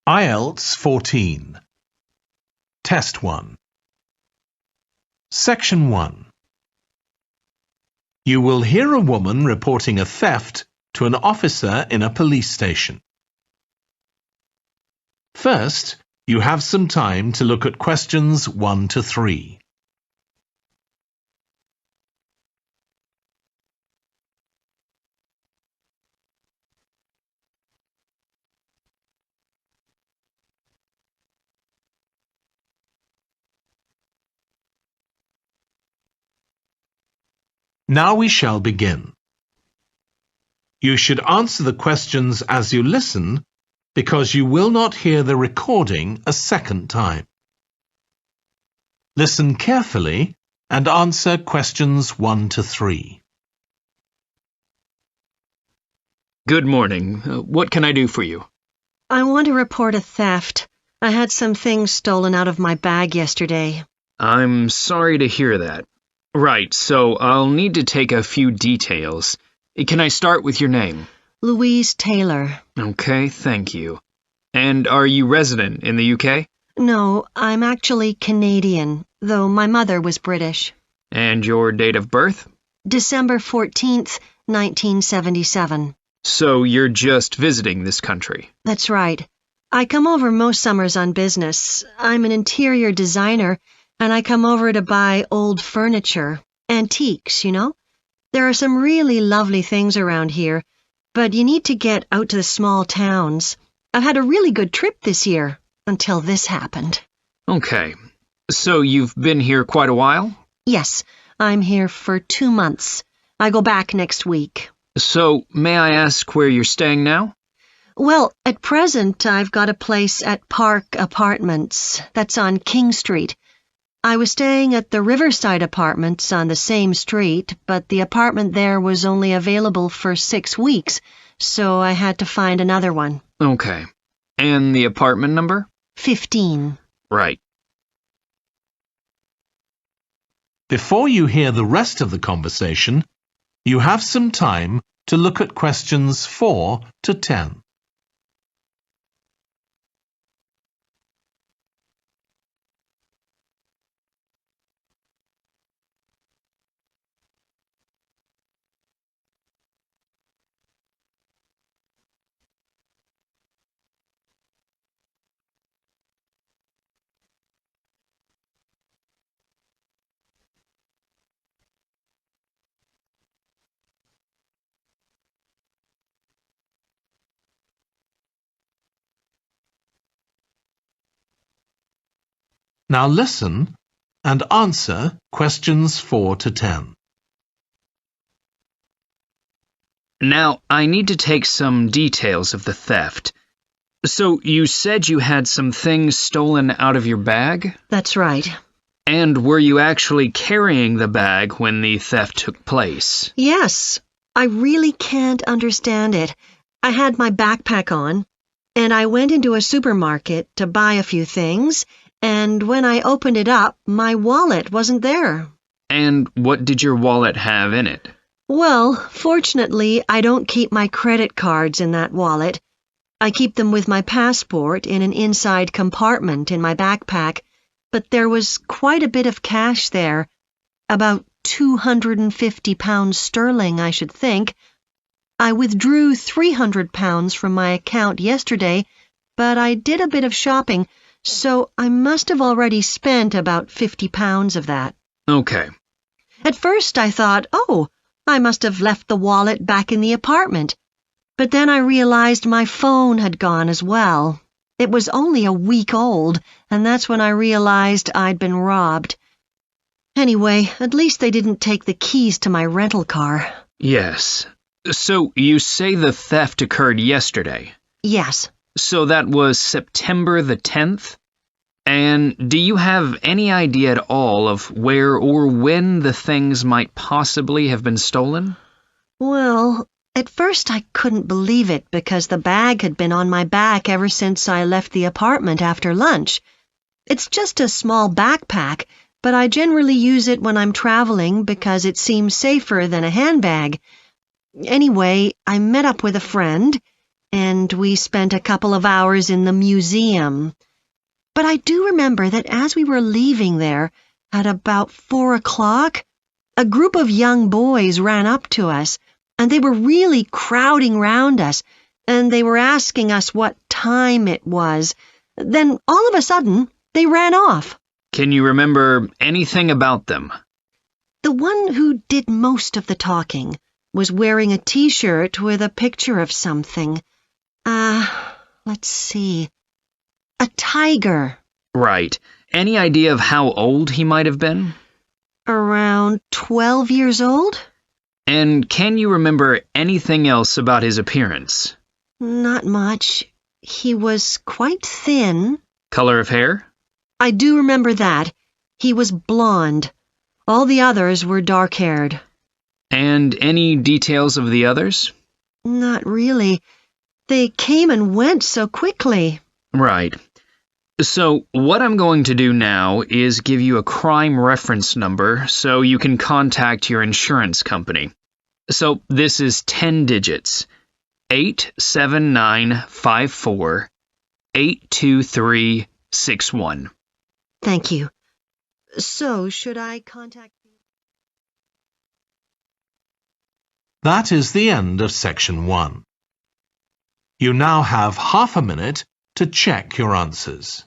IELTS 14 Test 1 Section 1 You will hear a woman reporting a theft to an officer in a police station. First, you have some time to look at questions 1 to 3. Now we shall begin. You should answer the questions as you listen because you will not hear the recording a second time. Listen carefully and answer questions 1 to 3. Good morning. What can I do for you? I want to report a theft. I had some things stolen out of my bag yesterday. I'm sorry to hear that. Right, so I'll need to take a few details. Can I start with your name? Louise Taylor. Okay, thank you. And are you resident in the UK? No, I'm actually Canadian, though my mother was British. And your date of birth? December 14th, 1977. So you're just visiting this country? That's right. I come over most summers on business. I'm an interior designer, and I come over to buy old furniture, antiques, you know? There are some really lovely things around here, but you need to get out to the small towns. I've had a really good trip this year, until this happened. Okay. So you've been here quite a while? Yes, I'm here for 2 months. I go back next week. So, may I ask where you're staying now? Well, at present, I've got a place at Park Apartments. That's on King Street. I was staying at the Riverside Apartments on the same street, but the apartment there was only available for 6 weeks, so I had to find another one. Okay. And the apartment number? 15. Right. Before you hear the rest of the conversation, you have some time to look at questions 4 to 10. Now listen and answer questions 4 to 10. Now, I need to take some details of the theft. So, you said you had some things stolen out of your bag? That's right. And were you actually carrying the bag when the theft took place? Yes, I really can't understand it. I had my backpack on, and I went into a supermarket to buy a few things, and when I opened it up, my wallet wasn't there. And what did your wallet have in it? Well, fortunately, I don't keep my credit cards in that wallet. I keep them with my passport in an inside compartment in my backpack, but there was quite a bit of cash there, about £250 sterling, I should think. I withdrew £300 from my account yesterday, but I did a bit of shopping, so I must have already spent about £50 of that. Okay. At first I thought, oh, I must have left the wallet back in the apartment. But then I realized my phone had gone as well. It was only a week old, and that's when I realized I'd been robbed. Anyway, at least they didn't take the keys to my rental car. Yes. So, you say the theft occurred yesterday? Yes. So that was September the 10th? And do you have any idea at all of where or when the things might possibly have been stolen? Well, at first I couldn't believe it because the bag had been on my back ever since I left the apartment after lunch. It's just a small backpack, but I generally use it when I'm traveling because it seems safer than a handbag. Anyway, I met up with a friend. and we spent a couple of hours in the museum. But I do remember that as we were leaving there, at about 4 o'clock, a group of young boys ran up to us, and they were really crowding round us, and they were asking us what time it was. Then, all of a sudden, they ran off. Can you remember anything about them? The one who did most of the talking was wearing a T-shirt with a picture of something. Let's see. A tiger. Right. Any idea of how old he might have been? Around 12 years old? And can you remember anything else about his appearance? Not much. He was quite thin. Color of hair? I do remember that. He was blond. All the others were dark-haired. And any details of the others? Not really. They came and went so quickly. Right. So what I'm going to do now is give you a crime reference number so you can contact your insurance company. So this is 10 digits. 87954 82361. Thank you. So, should I contact you? That is the end of section 1. You now have half a minute to check your answers.